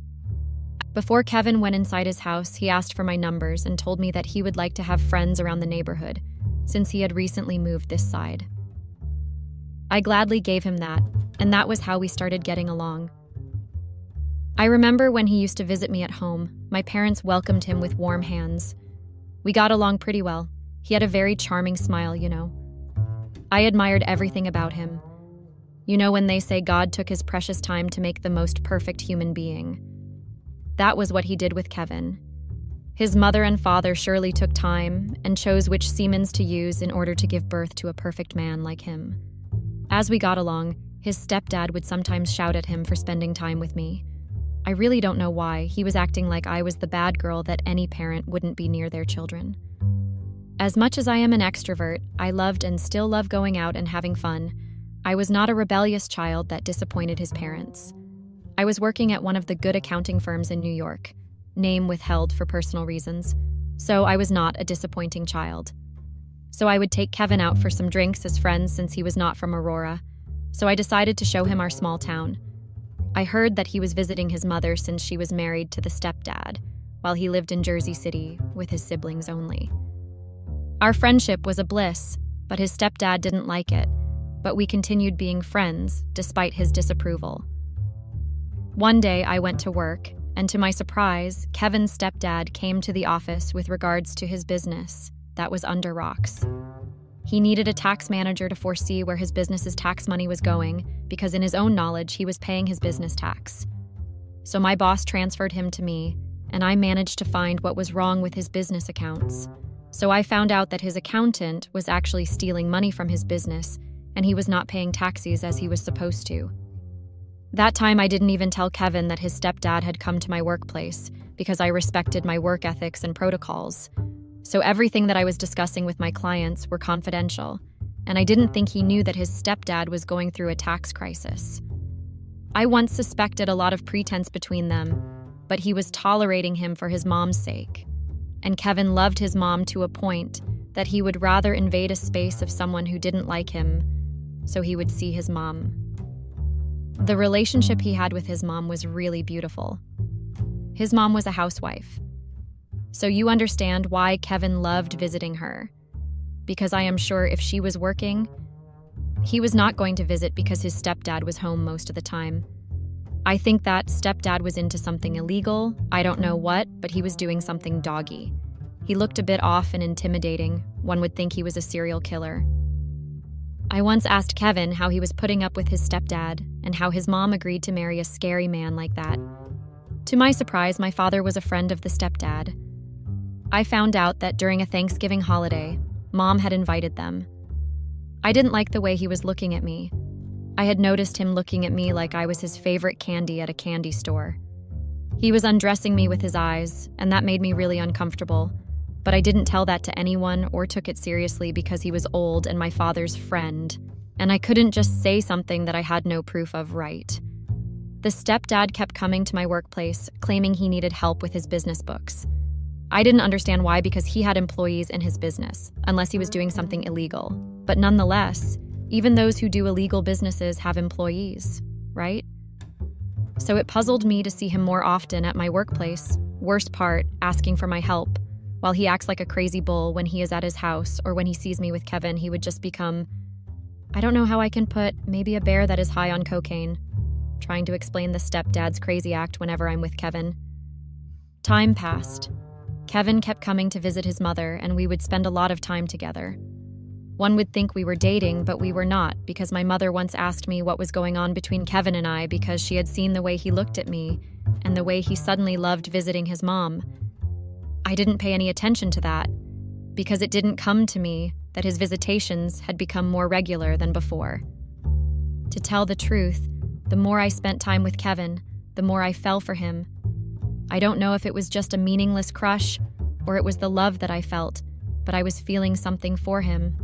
Before Kevin went inside his house, he asked for my numbers and told me that he would like to have friends around the neighborhood, since he had recently moved this side. I gladly gave him that, and that was how we started getting along. I remember when he used to visit me at home, my parents welcomed him with warm hands. We got along pretty well. He had a very charming smile, you know. I admired everything about him. You know when they say God took his precious time to make the most perfect human being? That was what he did with Kevin. His mother and father surely took time and chose which semens to use in order to give birth to a perfect man like him. As we got along, his stepdad would sometimes shout at him for spending time with me. I really don't know why. He was acting like I was the bad girl that any parent wouldn't be near their children. As much as I am an extrovert, I loved and still love going out and having fun. I was not a rebellious child that disappointed his parents. I was working at one of the good accounting firms in New York, name withheld for personal reasons, so I was not a disappointing child. So I would take Kevin out for some drinks as friends since he was not from Aurora, so I decided to show him our small town. I heard that he was visiting his mother since she was married to the stepdad, while he lived in Jersey City with his siblings only. Our friendship was a bliss, but his stepdad didn't like it, but we continued being friends despite his disapproval. One day I went to work, and to my surprise, Kevin's stepdad came to the office with regards to his business that was under rocks. He needed a tax manager to foresee where his business's tax money was going because in his own knowledge, he was paying his business tax. So my boss transferred him to me, and I managed to find what was wrong with his business accounts. So I found out that his accountant was actually stealing money from his business, and he was not paying taxes as he was supposed to. That time I didn't even tell Kevin that his stepdad had come to my workplace because I respected my work ethics and protocols. So everything that I was discussing with my clients were confidential, and I didn't think he knew that his stepdad was going through a tax crisis. I once suspected a lot of pretense between them, but he was tolerating him for his mom's sake. And Kevin loved his mom to a point that he would rather invade a space of someone who didn't like him so he would see his mom. The relationship he had with his mom was really beautiful. His mom was a housewife. So you understand why Kevin loved visiting her. Because I am sure if she was working, he was not going to visit because his stepdad was home most of the time. I think that stepdad was into something illegal, I don't know what, but he was doing something doggy. He looked a bit off and intimidating. One would think he was a serial killer. I once asked Kevin how he was putting up with his stepdad and how his mom agreed to marry a scary man like that. To my surprise, my father was a friend of the stepdad. I found out that during a Thanksgiving holiday, Mom had invited them. I didn't like the way he was looking at me. I had noticed him looking at me like I was his favorite candy at a candy store. He was undressing me with his eyes, and that made me really uncomfortable. But I didn't tell that to anyone or took it seriously because he was old and my father's friend, and I couldn't just say something that I had no proof of, right? The stepdad kept coming to my workplace, claiming he needed help with his business books. I didn't understand why because he had employees in his business, unless he was doing something illegal. But nonetheless, even those who do illegal businesses have employees, right? So it puzzled me to see him more often at my workplace, worst part, asking for my help, while he acts like a crazy bull when he is at his house or when he sees me with Kevin, he would just become, I don't know how I can put, maybe a bear that is high on cocaine, trying to explain the stepdad's crazy act whenever I'm with Kevin. Time passed. Kevin kept coming to visit his mother, and we would spend a lot of time together. One would think we were dating, but we were not, because my mother once asked me what was going on between Kevin and I because she had seen the way he looked at me and the way he suddenly loved visiting his mom. I didn't pay any attention to that, because it didn't come to me that his visitations had become more regular than before. To tell the truth, the more I spent time with Kevin, the more I fell for him. I don't know if it was just a meaningless crush or it was the love that I felt, but I was feeling something for him.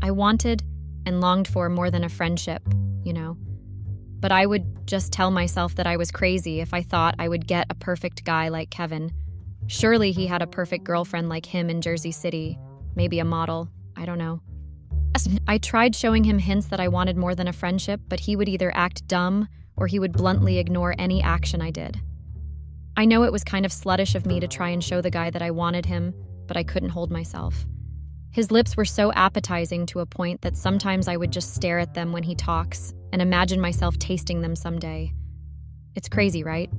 I wanted and longed for more than a friendship, you know. But I would just tell myself that I was crazy if I thought I would get a perfect guy like Kevin. Surely he had a perfect girlfriend like him in Jersey City, maybe a model, I don't know. I tried showing him hints that I wanted more than a friendship, but he would either act dumb or he would bluntly ignore any action I did. I know it was kind of sluttish of me to try and show the guy that I wanted him, but I couldn't hold myself. His lips were so appetizing to a point that sometimes I would just stare at them when he talks and imagine myself tasting them someday. It's crazy, right?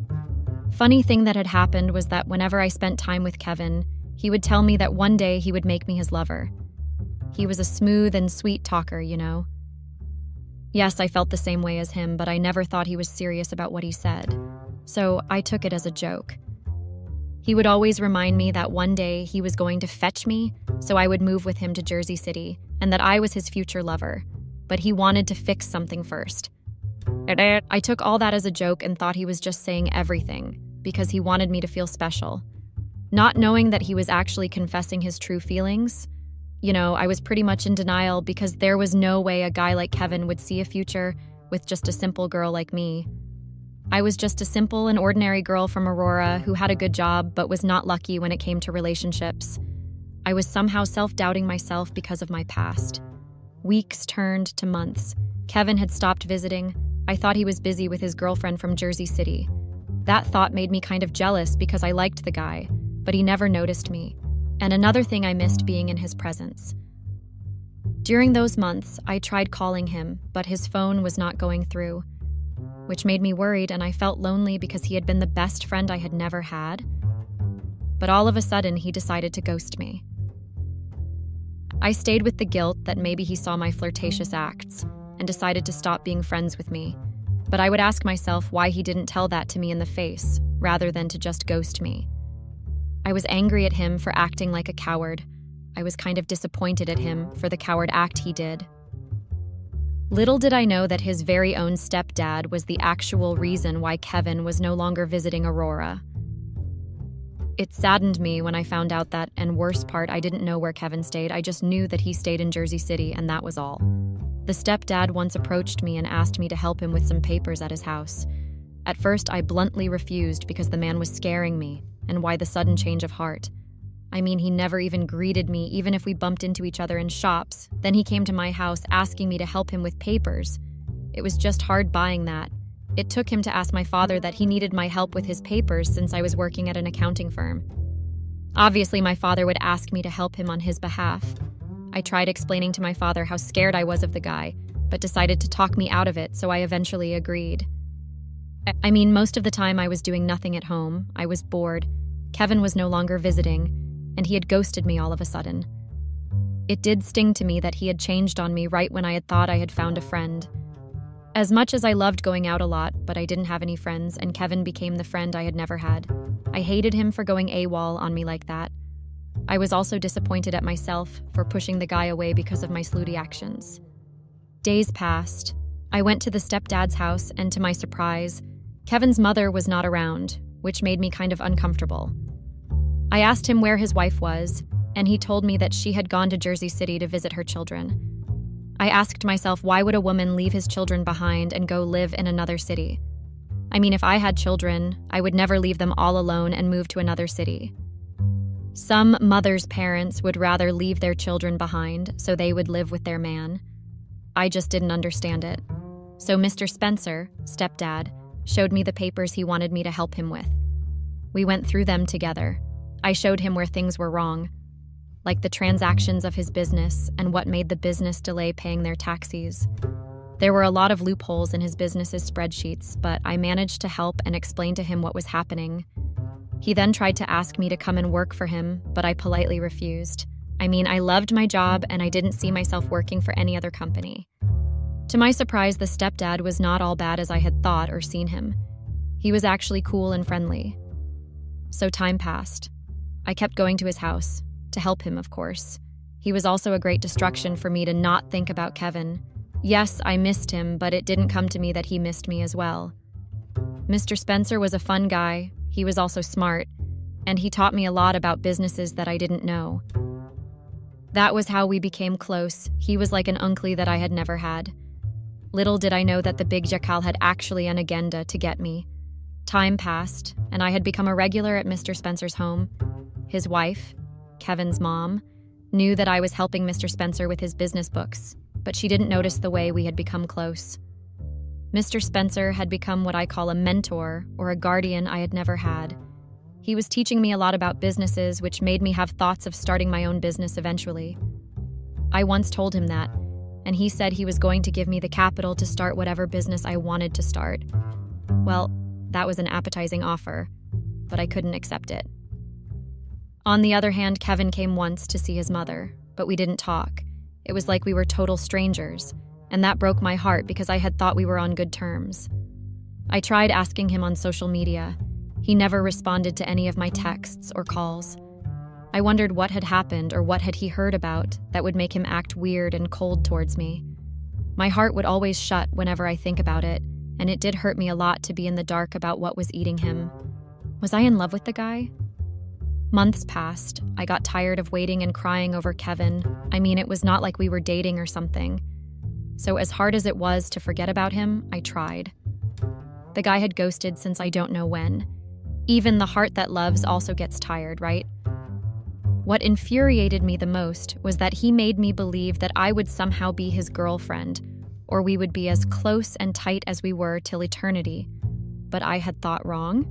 Funny thing that had happened was that whenever I spent time with Kevin, he would tell me that one day he would make me his lover. He was a smooth and sweet talker, you know. Yes, I felt the same way as him, but I never thought he was serious about what he said. So I took it as a joke. He would always remind me that one day he was going to fetch me, so I would move with him to Jersey City, and that I was his future lover. But he wanted to fix something first. I took all that as a joke and thought he was just saying everything, because he wanted me to feel special. Not knowing that he was actually confessing his true feelings, I was pretty much in denial because there was no way a guy like Kevin would see a future with just a simple girl like me. I was just a simple and ordinary girl from Aurora who had a good job but was not lucky when it came to relationships. I was somehow self-doubting myself because of my past. Weeks turned to months. Kevin had stopped visiting. I thought he was busy with his girlfriend from Jersey City. That thought made me kind of jealous because I liked the guy, but he never noticed me. And another thing, I missed being in his presence. During those months, I tried calling him, but his phone was not going through, which made me worried, and I felt lonely because he had been the best friend I had never had. But all of a sudden, he decided to ghost me. I stayed with the guilt that maybe he saw my flirtatious acts and decided to stop being friends with me. But I would ask myself why he didn't tell that to me in the face, rather than to just ghost me. I was angry at him for acting like a coward. I was kind of disappointed at him for the coward act he did. Little did I know that his very own stepdad was the actual reason why Kevin was no longer visiting Aurora. It saddened me when I found out that, and worst part, I didn't know where Kevin stayed. I just knew that he stayed in Jersey City, and that was all. The stepdad once approached me and asked me to help him with some papers at his house. At first, I bluntly refused because the man was scaring me, and why the sudden change of heart. I mean, he never even greeted me, even if we bumped into each other in shops. Then he came to my house asking me to help him with papers. It was just hard buying that. It took him to ask my father that he needed my help with his papers since I was working at an accounting firm. Obviously, my father would ask me to help him on his behalf. I tried explaining to my father how scared I was of the guy, but decided to talk me out of it, so I eventually agreed. I mean, most of the time I was doing nothing at home. I was bored. Kevin was no longer visiting, and he had ghosted me all of a sudden. It did sting to me that he had changed on me right when I had thought I had found a friend. As much as I loved going out a lot, but I didn't have any friends, and Kevin became the friend I had never had. I hated him for going AWOL on me like that. I was also disappointed at myself for pushing the guy away because of my slutty actions. Days passed. I went to the stepdad's house, and to my surprise, Kevin's mother was not around, which made me kind of uncomfortable. I asked him where his wife was, and he told me that she had gone to Jersey City to visit her children. I asked myself, why would a woman leave his children behind and go live in another city? I mean, if I had children, I would never leave them all alone and move to another city. Some mothers' parents would rather leave their children behind so they would live with their man. I just didn't understand it. So Mr. Spencer, stepdad, showed me the papers he wanted me to help him with. We went through them together. I showed him where things were wrong, like the transactions of his business and what made the business delay paying their taxes. There were a lot of loopholes in his business's spreadsheets, but I managed to help and explain to him what was happening. He then tried to ask me to come and work for him, but I politely refused. I mean, I loved my job and I didn't see myself working for any other company. To my surprise, the stepdad was not all bad as I had thought or seen him. He was actually cool and friendly. So time passed. I kept going to his house, to help him, of course. He was also a great distraction for me to not think about Kevin. Yes, I missed him, but it didn't come to me that he missed me as well. Mr. Spencer was a fun guy. He was also smart, and he taught me a lot about businesses that I didn't know. That was how we became close. He was like an uncle that I had never had. Little did I know that the big jackal had actually an agenda to get me. Time passed, and I had become a regular at Mr. Spencer's home. His wife, Kevin's mom, knew that I was helping Mr. Spencer with his business books, but she didn't notice the way we had become close. Mr. Spencer had become what I call a mentor or a guardian I had never had. He was teaching me a lot about businesses, which made me have thoughts of starting my own business eventually. I once told him that, and he said he was going to give me the capital to start whatever business I wanted to start. Well, that was an appetizing offer, but I couldn't accept it. On the other hand, Kevin came once to see his mother, but we didn't talk. It was like we were total strangers, and that broke my heart because I had thought we were on good terms. I tried asking him on social media. He never responded to any of my texts or calls. I wondered what had happened or what had he heard about that would make him act weird and cold towards me. My heart would always shut whenever I think about it, and it did hurt me a lot to be in the dark about what was eating him. Was I in love with the guy? Months passed. I got tired of waiting and crying over Kevin. I mean, it was not like we were dating or something. So as hard as it was to forget about him, I tried. The guy had ghosted since I don't know when. Even the heart that loves also gets tired, right? What infuriated me the most was that he made me believe that I would somehow be his girlfriend, or we would be as close and tight as we were till eternity. But I had thought wrong.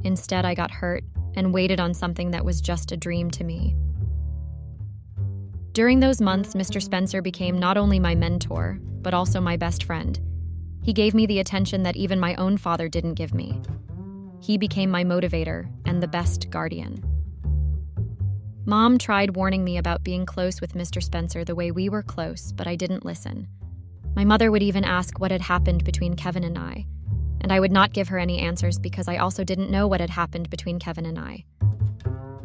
Instead, I got hurt and waited on something that was just a dream to me. During those months, Mr. Spencer became not only my mentor, but also my best friend. He gave me the attention that even my own father didn't give me. He became my motivator and the best guardian. Mom tried warning me about being close with Mr. Spencer the way we were close, but I didn't listen. My mother would even ask what had happened between Kevin and I would not give her any answers because I also didn't know what had happened between Kevin and I.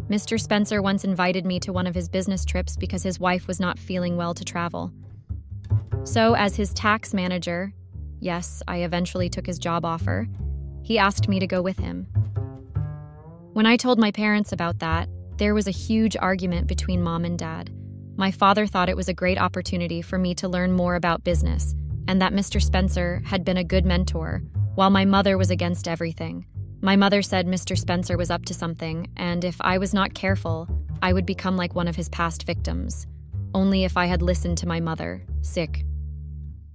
Mr. Spencer once invited me to one of his business trips because his wife was not feeling well to travel. So, as his tax manager, yes, I eventually took his job offer, he asked me to go with him. When I told my parents about that, there was a huge argument between Mom and Dad. My father thought it was a great opportunity for me to learn more about business, and that Mr. Spencer had been a good mentor, while my mother was against everything. My mother said Mr. Spencer was up to something, and if I was not careful, I would become like one of his past victims. Only if I had listened to my mother, sick.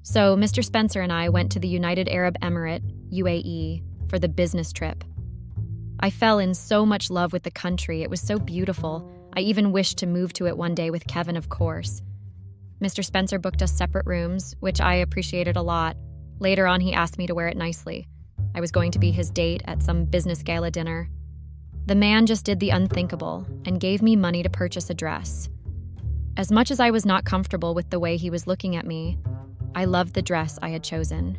So Mr. Spencer and I went to the United Arab Emirate, UAE, for the business trip. I fell in so much love with the country. It was so beautiful. I even wished to move to it one day with Kevin, of course. Mr. Spencer booked us separate rooms, which I appreciated a lot. Later on, he asked me to wear it nicely. I was going to be his date at some business gala dinner. The man just did the unthinkable and gave me money to purchase a dress. As much as I was not comfortable with the way he was looking at me, I loved the dress I had chosen.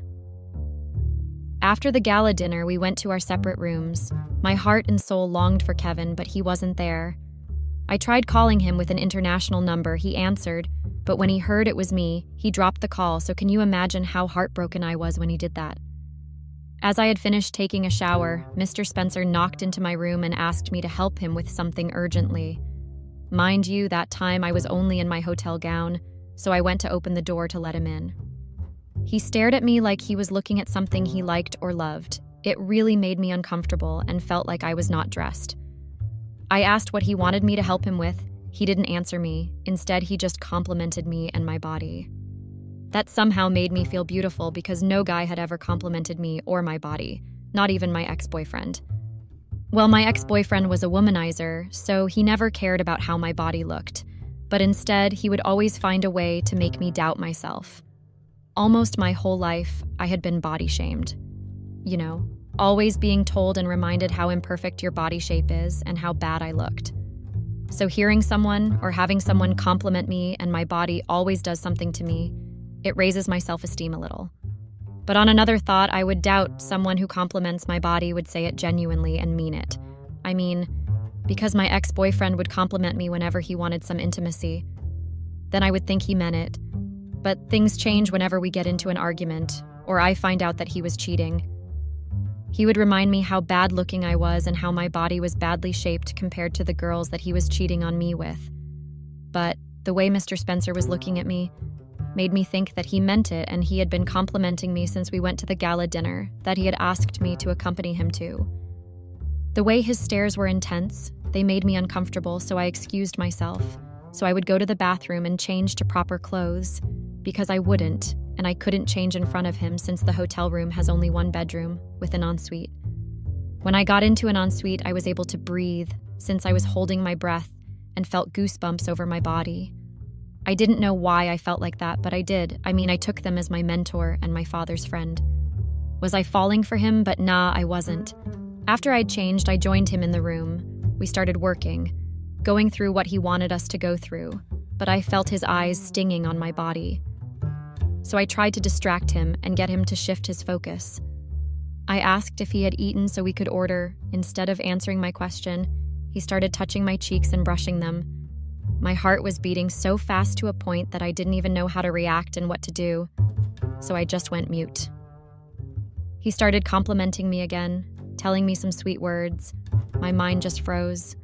After the gala dinner, we went to our separate rooms. My heart and soul longed for Kevin, but he wasn't there. I tried calling him with an international number. He answered, but when he heard it was me, he dropped the call, so can you imagine how heartbroken I was when he did that? As I had finished taking a shower, Mr. Spencer knocked into my room and asked me to help him with something urgently. Mind you, that time I was only in my hotel gown, so I went to open the door to let him in. He stared at me like he was looking at something he liked or loved. It really made me uncomfortable and felt like I was not dressed. I asked what he wanted me to help him with. He didn't answer me. Instead, he just complimented me and my body. That somehow made me feel beautiful because no guy had ever complimented me or my body, not even my ex-boyfriend. Well, my ex-boyfriend was a womanizer, so he never cared about how my body looked, but instead, he would always find a way to make me doubt myself. Almost my whole life, I had been body shamed. You know, always being told and reminded how imperfect your body shape is and how bad I looked. So hearing someone or having someone compliment me and my body always does something to me. It raises my self-esteem a little. But on another thought, I would doubt someone who compliments my body would say it genuinely and mean it. I mean, because my ex-boyfriend would compliment me whenever he wanted some intimacy. Then I would think he meant it. But things change whenever we get into an argument, or I find out that he was cheating. He would remind me how bad looking I was and how my body was badly shaped compared to the girls that he was cheating on me with. But The way Mr. Spencer was looking at me made me think that he meant it, and he had been complimenting me since we went to the gala dinner that he had asked me to accompany him to. The way his stares were intense, they made me uncomfortable, so I excused myself. So I would go to the bathroom and change to proper clothes, because I wouldn't, and I couldn't change in front of him since the hotel room has only one bedroom with an ensuite. When I got into an ensuite, I was able to breathe since I was holding my breath and felt goosebumps over my body. I didn't know why I felt like that, but I did. I took them as my mentor and my father's friend. Was I falling for him? But nah, I wasn't. After I'd changed, I joined him in the room. We started working, going through what he wanted us to go through, but I felt his eyes stinging on my body. So I tried to distract him and get him to shift his focus. I asked if he had eaten so we could order. Instead of answering my question, he started touching my cheeks and brushing them. My heart was beating so fast to a point that I didn't even know how to react and what to do, so I just went mute. He started complimenting me again, telling me some sweet words. My mind just froze.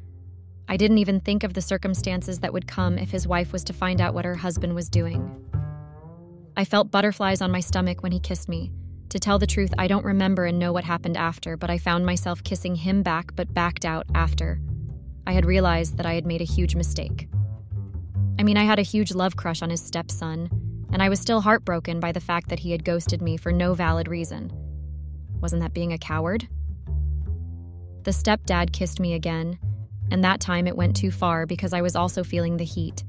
I didn't even think of the circumstances that would come if his wife was to find out what her husband was doing. I felt butterflies on my stomach when he kissed me. To tell the truth, I don't remember and know what happened after, but I found myself kissing him back but backed out after. I had realized that I had made a huge mistake. I had a huge love crush on his stepson, and I was still heartbroken by the fact that he had ghosted me for no valid reason. Wasn't that being a coward? The stepdad kissed me again, and that time it went too far because I was also feeling the heat.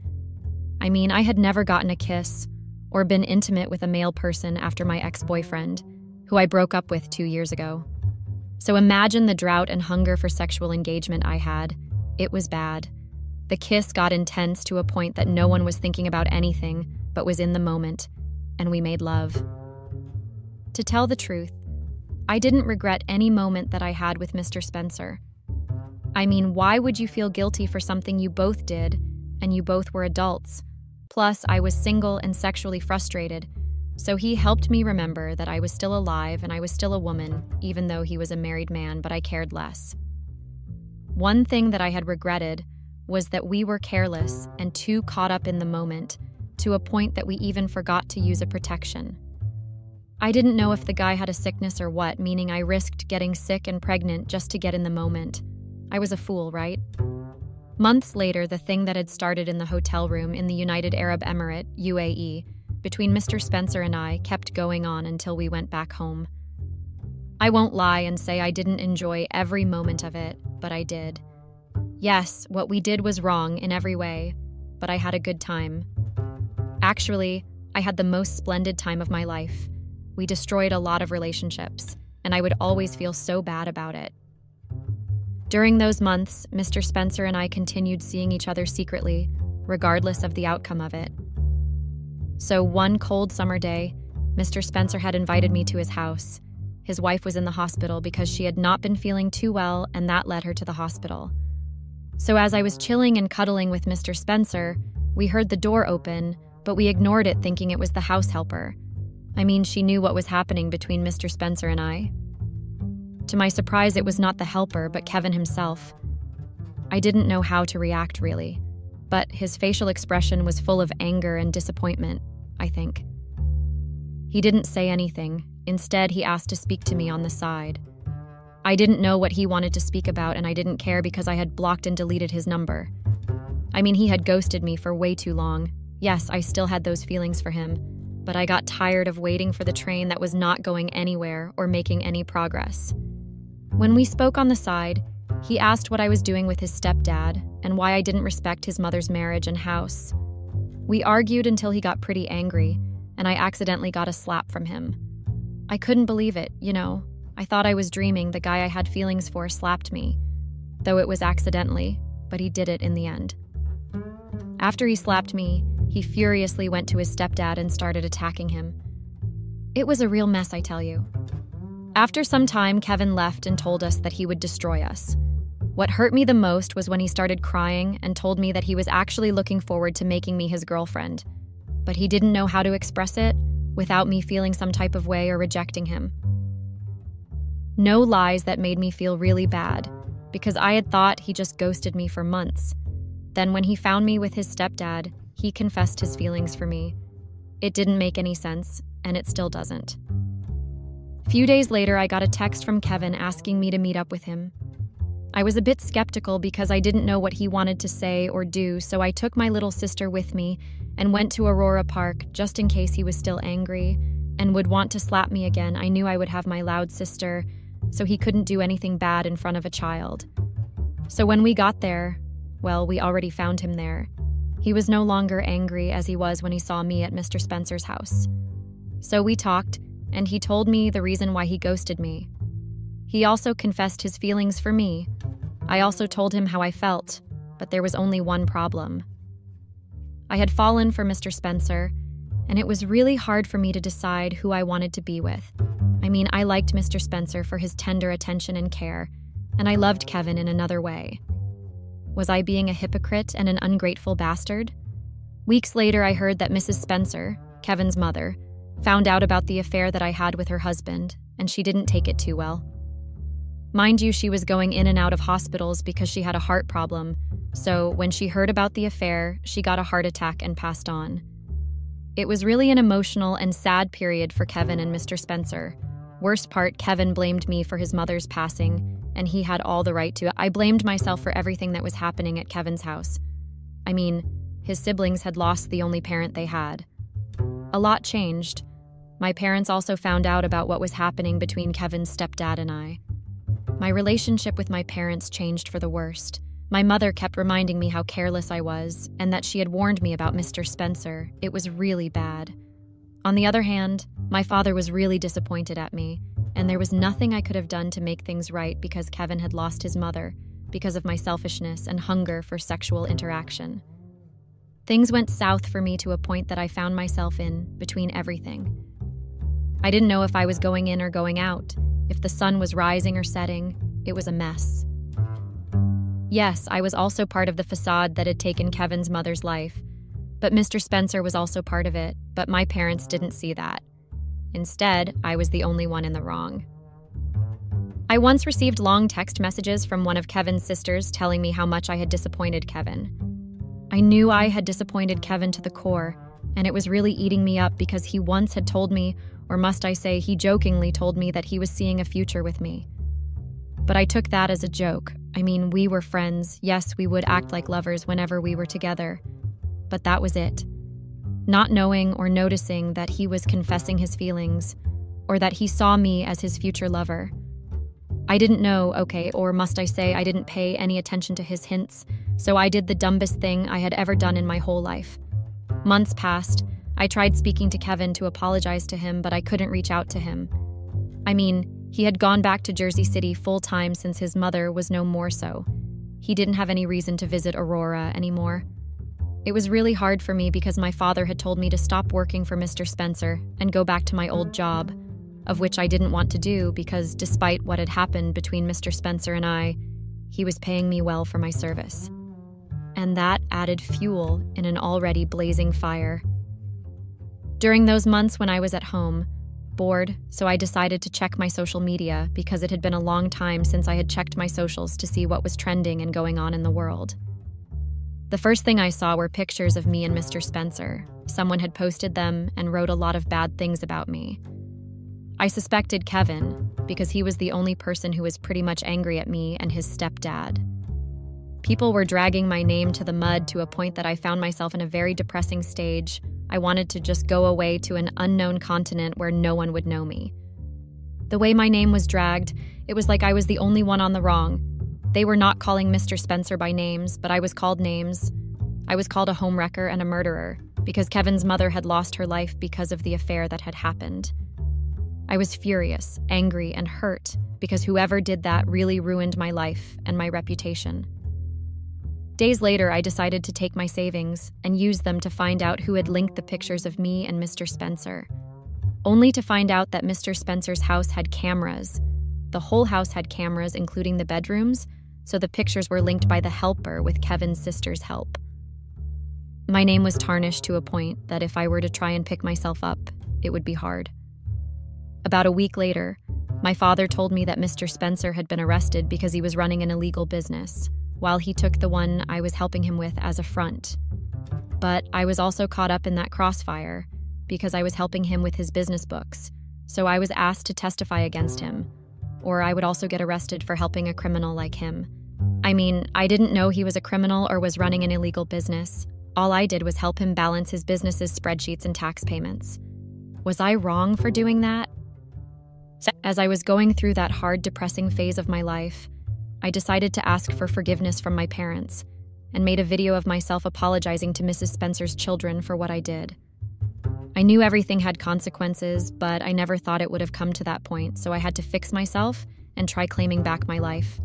I had never gotten a kiss or been intimate with a male person after my ex-boyfriend, who I broke up with 2 years ago. So imagine the drought and hunger for sexual engagement I had. It was bad. The kiss got intense to a point that no one was thinking about anything but was in the moment, and we made love. To tell the truth, I didn't regret any moment that I had with Mr. Spencer. Why would you feel guilty for something you both did, and you both were adults? Plus, I was single and sexually frustrated, so he helped me remember that I was still alive and I was still a woman, even though he was a married man, but I cared less. One thing that I had regretted was that we were careless and too caught up in the moment, to a point that we even forgot to use a protection. I didn't know if the guy had a sickness or what, meaning I risked getting sick and pregnant just to get in the moment. I was a fool, right? Months later, the thing that had started in the hotel room in the United Arab Emirate, UAE, between Mr. Spencer and I kept going on until we went back home. I won't lie and say I didn't enjoy every moment of it, but I did. Yes, what we did was wrong in every way, but I had a good time. Actually, I had the most splendid time of my life. We destroyed a lot of relationships, and I would always feel so bad about it. During those months, Mr. Spencer and I continued seeing each other secretly, regardless of the outcome of it. So one cold summer day, Mr. Spencer had invited me to his house. His wife was in the hospital because she had not been feeling too well, and that led her to the hospital. So as I was chilling and cuddling with Mr. Spencer, we heard the door open, but we ignored it thinking it was the house helper. She knew what was happening between Mr. Spencer and I. To my surprise, it was not the helper, but Kevin himself. I didn't know how to react, really, but his facial expression was full of anger and disappointment, I think. He didn't say anything. Instead, he asked to speak to me on the side. I didn't know what he wanted to speak about, and I didn't care because I had blocked and deleted his number. He had ghosted me for way too long. Yes, I still had those feelings for him, but I got tired of waiting for the train that was not going anywhere or making any progress. When we spoke on the side, he asked what I was doing with his stepdad and why I didn't respect his mother's marriage and house. We argued until he got pretty angry, and I accidentally got a slap from him. I couldn't believe it, I thought I was dreaming. The guy I had feelings for slapped me, though it was accidentally, but he did it in the end. After he slapped me, he furiously went to his stepdad and started attacking him. It was a real mess, I tell you. After some time, Kevin left and told us that he would destroy us. What hurt me the most was when he started crying and told me that he was actually looking forward to making me his girlfriend, but he didn't know how to express it without me feeling some type of way or rejecting him. No lies, that made me feel really bad, because I had thought he just ghosted me for months. Then when he found me with his stepdad, he confessed his feelings for me. It didn't make any sense, and it still doesn't. Few days later, I got a text from Kevin asking me to meet up with him. I was a bit skeptical because I didn't know what he wanted to say or do, so I took my little sister with me and went to Aurora Park just in case he was still angry and would want to slap me again. I knew I would have my loud sister, so he couldn't do anything bad in front of a child. So when we got there, well, we already found him there. He was no longer angry as he was when he saw me at Mr. Spencer's house. So we talked, and he told me the reason why he ghosted me. He also confessed his feelings for me. I also told him how I felt, but there was only one problem. I had fallen for Mr. Spencer, and it was really hard for me to decide who I wanted to be with. I mean, I liked Mr. Spencer for his tender attention and care, and I loved Kevin in another way. Was I being a hypocrite and an ungrateful bastard? Weeks later, I heard that Mrs. Spencer, Kevin's mother, found out about the affair that I had with her husband, and she didn't take it too well. Mind you, she was going in and out of hospitals because she had a heart problem, so when she heard about the affair, she got a heart attack and passed on. It was really an emotional and sad period for Kevin and Mr. Spencer. Worst part, Kevin blamed me for his mother's passing, and he had all the right to. I blamed myself for everything that was happening at Kevin's house. I mean, his siblings had lost the only parent they had. A lot changed. My parents also found out about what was happening between Kevin's stepdad and I. My relationship with my parents changed for the worst. My mother kept reminding me how careless I was and that she had warned me about Mr. Spencer. It was really bad. On the other hand, my father was really disappointed at me, and there was nothing I could have done to make things right because Kevin had lost his mother because of my selfishness and hunger for sexual interaction. Things went south for me to a point that I found myself in between everything. I didn't know if I was going in or going out, if the sun was rising or setting. It was a mess. Yes, I was also part of the facade that had taken Kevin's mother's life, but Mr. Spencer was also part of it, but my parents didn't see that. Instead, I was the only one in the wrong. I once received long text messages from one of Kevin's sisters telling me how much I had disappointed Kevin. I knew I had disappointed Kevin to the core, and it was really eating me up because he once had told me, or must I say, he jokingly told me that he was seeing a future with me. But I took that as a joke. I mean, we were friends. Yes, we would act like lovers whenever we were together. But that was it. Not knowing or noticing that he was confessing his feelings, or that he saw me as his future lover. I didn't know, or must I say, I didn't pay any attention to his hints, so I did the dumbest thing I had ever done in my whole life. Months passed. I tried speaking to Kevin to apologize to him, but I couldn't reach out to him. I mean, he had gone back to Jersey City full-time since his mother was no more so. He didn't have any reason to visit Aurora anymore. It was really hard for me because my father had told me to stop working for Mr. Spencer and go back to my old job, of which I didn't want to do because despite what had happened between Mr. Spencer and I, he was paying me well for my service. And that added fuel in an already blazing fire. During those months when I was at home, bored, so I decided to check my social media because it had been a long time since I had checked my socials to see what was trending and going on in the world. The first thing I saw were pictures of me and Mr. Spencer. Someone had posted them and wrote a lot of bad things about me. I suspected Kevin because he was the only person who was pretty much angry at me and his stepdad. People were dragging my name to the mud to a point that I found myself in a very depressing stage. I wanted to just go away to an unknown continent where no one would know me. The way my name was dragged, it was like I was the only one on the wrong. They were not calling Mr. Spencer by names, but I was called names. I was called a homewrecker and a murderer because Kevin's mother had lost her life because of the affair that had happened. I was furious, angry, and hurt because whoever did that really ruined my life and my reputation. Days later, I decided to take my savings and use them to find out who had linked the pictures of me and Mr. Spencer, only to find out that Mr. Spencer's house had cameras. The whole house had cameras, including the bedrooms, so the pictures were linked by the helper with Kevin's sister's help. My name was tarnished to a point that if I were to try and pick myself up, it would be hard. About a week later, my father told me that Mr. Spencer had been arrested because he was running an illegal business, while he took the one I was helping him with as a front. But I was also caught up in that crossfire because I was helping him with his business books, so I was asked to testify against him, or I would also get arrested for helping a criminal like him. I mean, I didn't know he was a criminal or was running an illegal business. All I did was help him balance his business's spreadsheets and tax payments. Was I wrong for doing that? As I was going through that hard, depressing phase of my life, I decided to ask for forgiveness from my parents and made a video of myself apologizing to Mrs. Spencer's children for what I did. I knew everything had consequences, but I never thought it would have come to that point, so I had to fix myself and try claiming back my life.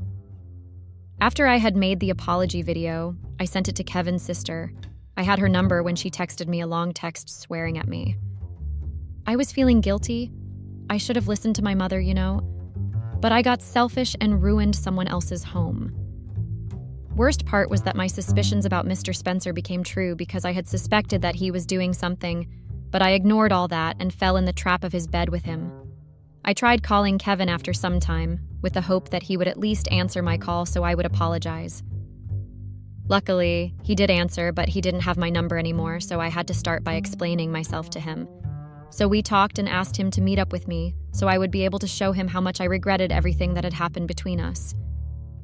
After I had made the apology video, I sent it to Kevin's sister. I had her number when she texted me a long text swearing at me. I was feeling guilty. I should have listened to my mother, but I got selfish and ruined someone else's home. Worst part was that my suspicions about Mr. Spencer became true because I had suspected that he was doing something, but I ignored all that and fell in the trap of his bed with him. I tried calling Kevin after some time, with the hope that he would at least answer my call so I would apologize. Luckily, he did answer, but he didn't have my number anymore, so I had to start by explaining myself to him. So we talked and asked him to meet up with me, so I would be able to show him how much I regretted everything that had happened between us.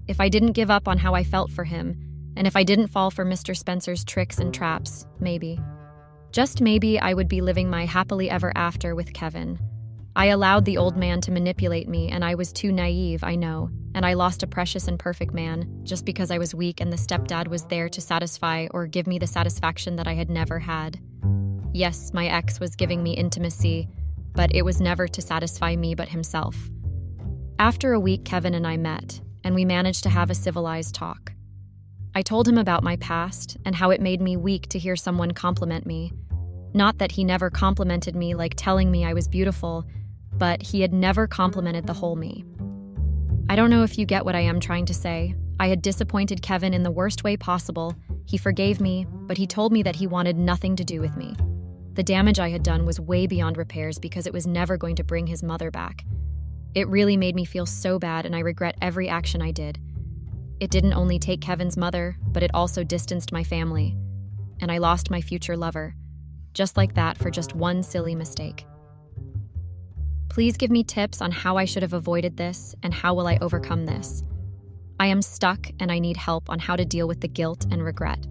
If I didn't give up on how I felt for him, and if I didn't fall for Mr. Spencer's tricks and traps, maybe, just maybe, I would be living my happily ever after with Kevin. I allowed the old man to manipulate me, and I was too naive, I know, and I lost a precious and perfect man just because I was weak and the stepdad was there to satisfy or give me the satisfaction that I had never had. Yes, my ex was giving me intimacy, but it was never to satisfy me but himself. After a week, Kevin and I met, and we managed to have a civilized talk. I told him about my past and how it made me weak to hear someone compliment me. Not that he never complimented me like telling me I was beautiful, but he had never complimented the whole me. I don't know if you get what I am trying to say. I had disappointed Kevin in the worst way possible. He forgave me, but he told me that he wanted nothing to do with me. The damage I had done was way beyond repairs because it was never going to bring his mother back. It really made me feel so bad, and I regret every action I did. It didn't only take Kevin's mother, but it also distanced my family. And I lost my future lover. Just like that for just one silly mistake. Please give me tips on how I should have avoided this and how will I overcome this. I am stuck and I need help on how to deal with the guilt and regret.